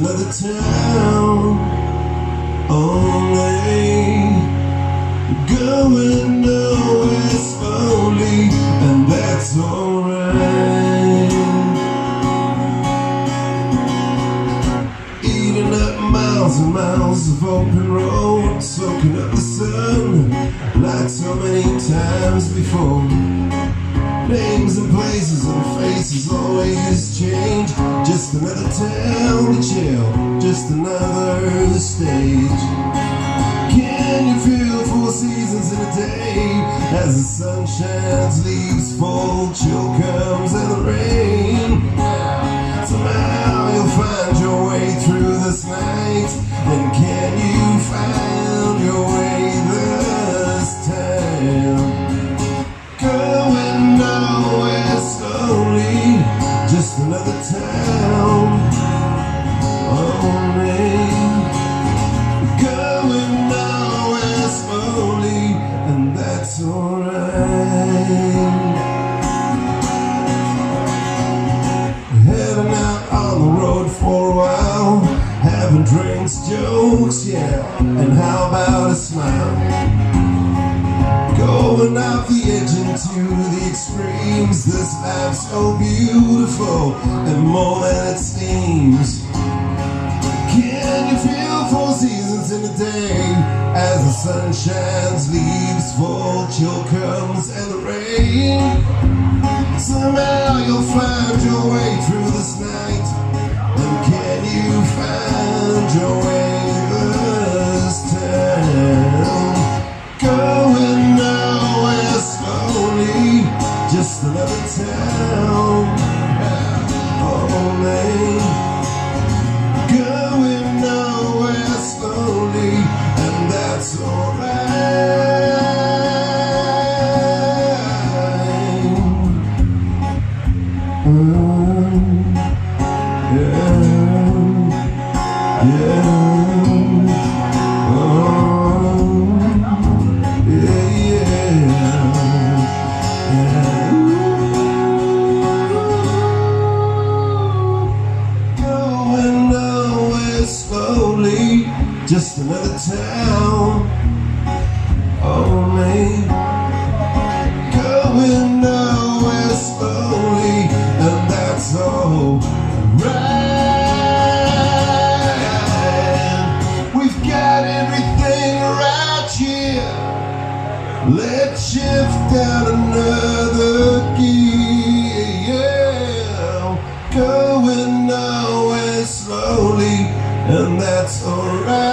another town. Only going nowhere slowly, and that's alright. Eating up miles and miles of open road, soaking up the sun like so many times before. Names and places and faces always change. Just another town to chill, just another stage. Can you feel 4 seasons in a day? As the sun shines, leaves fall, chill comes and the rain. Somehow you'll find your way through this night. And can you find your way this time? Going nowhere slowly, just another town. Only going nowhere slowly, and that's alright. Heading out on the road for a while, having drinks, jokes, yeah, and how about a smile? Going off the edge into the extremes. This life's so beautiful and more than it seems. Can you feel 4 seasons in a day? As the sun shines, leaves fall, chill comes and the rain. Somehow you'll find your way through this night. And can you find your way this time? Going nowhere slowly, just another town. Only going nowhere slowly, and that's alright. Slowly, just another town. Only going nowhere slowly, and that's all right. We've got everything right here. Let's shift down another gear, yeah. Going nowhere slowly, and that's alright.